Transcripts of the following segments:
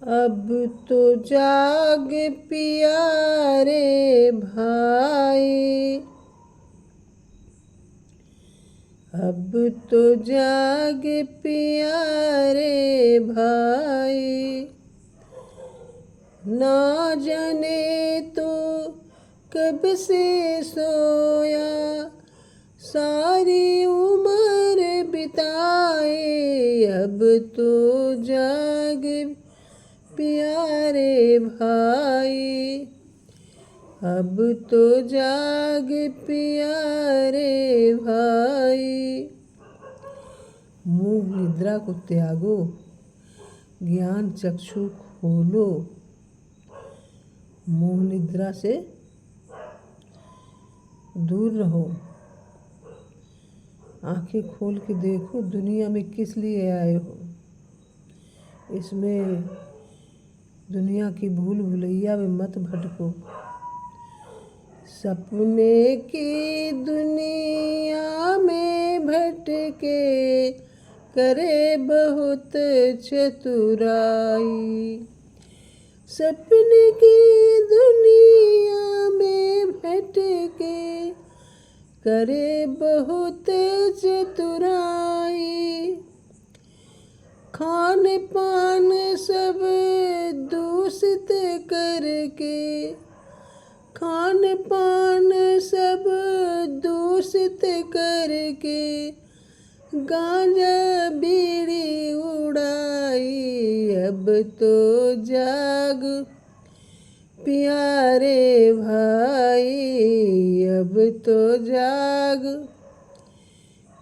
अब तो जाग प्यारे भाई, अब तो जाग प्यारे भाई, ना जाने तो कब से सोया, सारी उम्र बिताए। अब तो जाग प्यारे भाई, अब तो जाग प्यारे भाई। मूढ़ निद्रा को त्यागो, ज्ञान चक्षु खोलो। मोह निद्रा से दूर रहो, आंखें खोल के देखो दुनिया में किस लिए आए हो। इसमें दुनिया की भूल भुलैया में मत भटको। सपने की दुनिया में भटके करे बहुत चतुराई। सपने की दुनिया में भटके करे बहुत चतुराई। खान पान सब दूषित करके, खान पान सब दूषित करके गांजा बीड़ी उड़ाई। अब तो जाग प्यारे भाई, अब तो जाग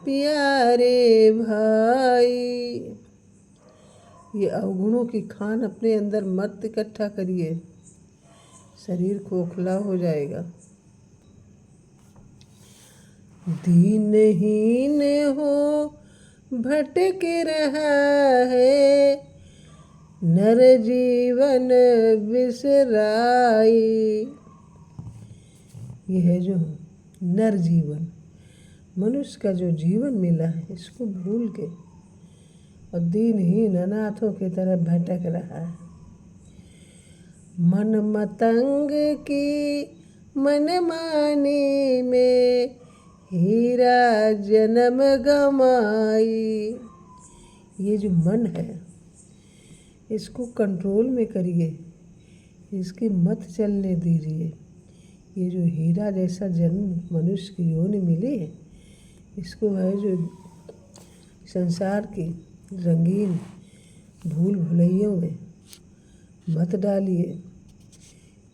प्यारे भाई। ये अवगुणों की खान अपने अंदर मत इकट्ठा करिए, शरीर खोखला हो जाएगा। दीनहीन हो भटक रहा है, नर जीवन बिसराई। यह है जो नर जीवन, मनुष्य का जो जीवन मिला है, इसको भूल के और दीनहीन अनाथों की तरह भटक रहा है। मन मतंग की मनमानी में हीरा जन्म गमाई। ये जो मन है, इसको कंट्रोल में करिए, इसकी मत चलने दीजिए। ये जो हीरा जैसा जन्म मनुष्य की योनि मिली है, इसको है जो संसार की रंगीन भूल भुलैयों में मत डालिए।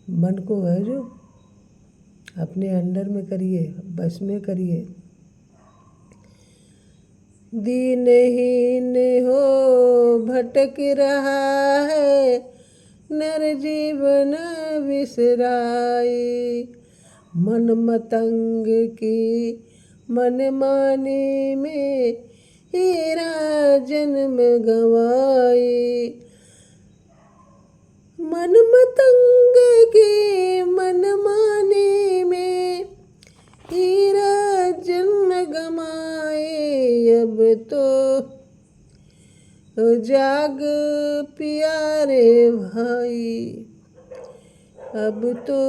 मन को है जो अपने अंडर में करिए, बस में करिए। दीनहीन हो भटक रहा है, नर जीवन बिसराई। मन मतंग की मनमानी में हीरा जन्म गंवाई। मन मतंग की मनमानी में हीरा जन्म गंवाए। अब तो जाग प्यारे भाई, अब तो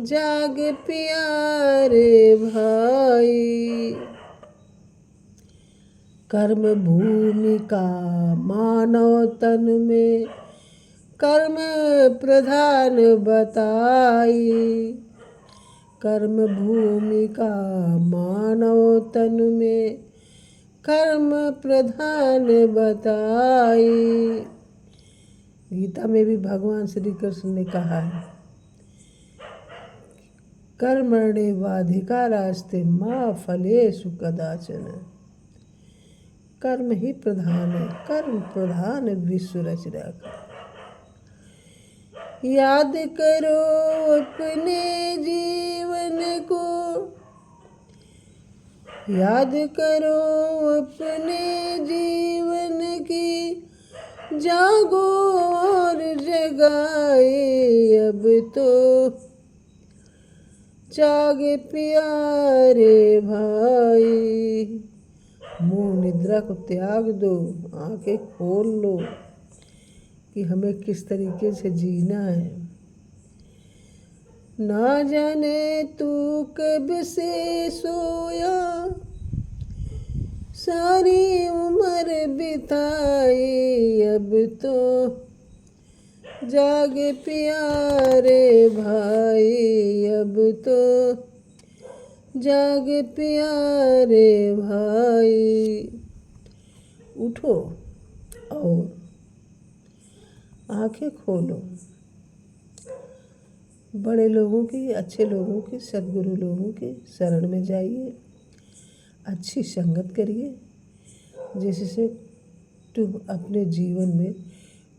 जाग प्यारे भाई। कर्म भूमि का मानव तन में कर्म प्रधान बताई। कर्म भूमि का मानव तन में कर्म प्रधान बताई। गीता में भी भगवान श्री कृष्ण ने कहा है, कर्मण्येवाधिकारस्ते मा फलेषु कदाचन। कर्म ही प्रधान है, कर्म प्रधान विश्व रच रखा। याद करो अपने जीवन को, याद करो अपने जीवन की, जागो और जगाए। अब तो जागे प्यारे भाई। मोह निद्रा को त्याग दो, आंखें खोल लो, कि हमें किस तरीके से जीना है। ना जाने तू कब से सोया, सारी उम्र बिताई, अब तो जाग प्यारे भाई, अब तो जाग प्यारे भाई। उठो और आंखें खोलो। बड़े लोगों की, अच्छे लोगों की, सद्गुरु लोगों के शरण में जाइए, अच्छी संगत करिए, जिससे तुम अपने जीवन में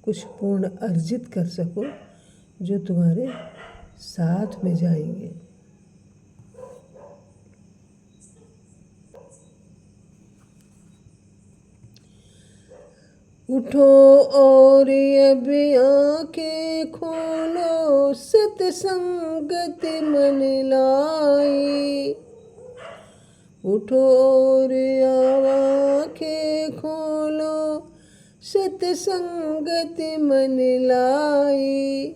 कुछ पूर्ण अर्जित कर सको, जो तुम्हारे साथ में जाएंगे। उठो और अब आंखें खोलो, सत्संगत मन लाई। उठो और आंखें खोलो, सत्संगत मन लाई।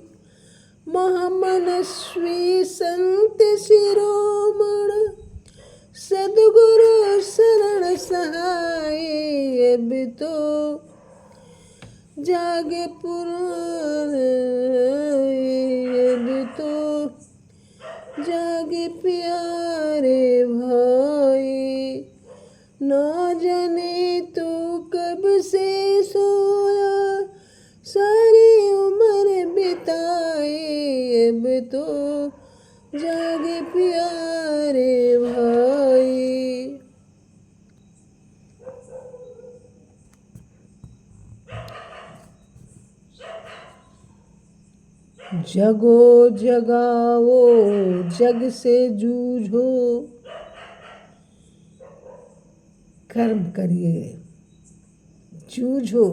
महामनस्वी संत शिरोमण, सद्गुरु शरण सहाय, अब तो जागे पुराने, अब तो जागे प्यारे भाई। ना जाने तू कब से सोया, सारी उम्र बिताई, अब तो जागे प्यारे भाई। जगो जगाओ, जग से जूझो, कर्म करिए, जूझो।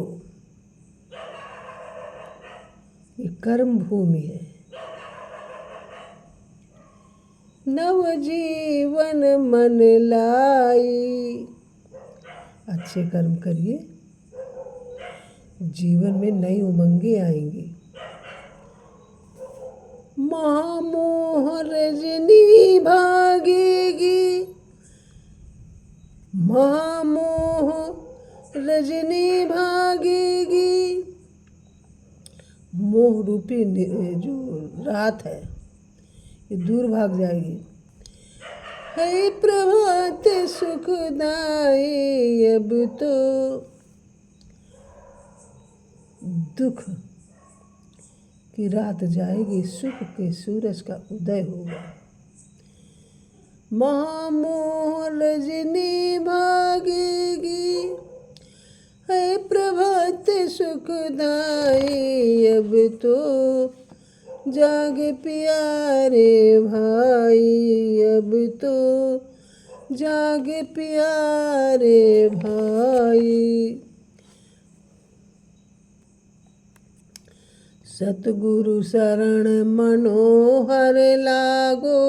ये कर्म भूमि है। नव जीवन मन लाई। अच्छे कर्म करिए, जीवन में नई उमंगें आएंगी। महामोह रजनी भागेगी, महामोह रजनी भागेगी। मोह रूपी जो रात है, ये दूर भाग जाएगी। है प्रभात सुखदाई, अब तो दुख की रात जाएगी, सुख के सूरज का उदय होगा। महामोह रजनी भागेगी, है प्रभात सुखदाई, अब तो जाग प्यारे भाई, अब तो जाग प्यारे भाई। सतगुरु शरण मनोहर लागो,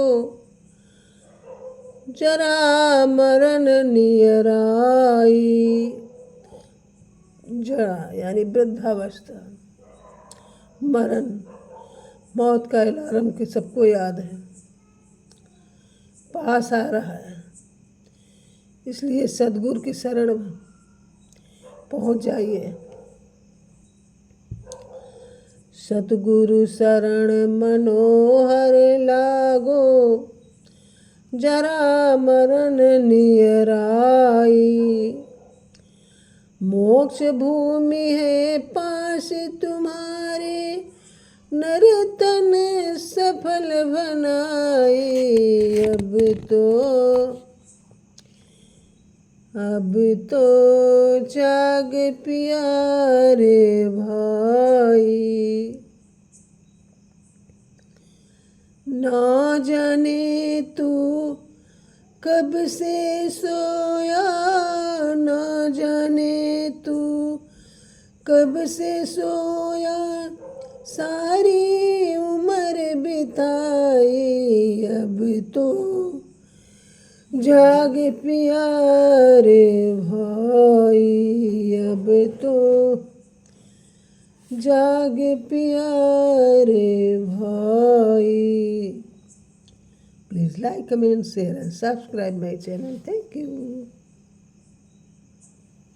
जरा मरण नियर आई। जरा यानी वृद्धावस्था, मरण, मौत का अलार्म के सबको याद है, पास आ रहा है। इसलिए सद्गुरु की शरण में पहुंच जाइए। सतगुरु शरण मनोहर लागो, जरा मरण नियर आई। मोक्ष भूमि है पास तुम्हारे, नर्तन सफल बनाए, अब तो जाग प्यारे भाई। ना जाने तू कब से सोया, ना जाने तू कब से सोया, सारी उम्र बिताई, अब तो जाग प्यारे भाई, अब तो जागे प्यारे भाई। Please like, comment, share and subscribe my channel. Thank you.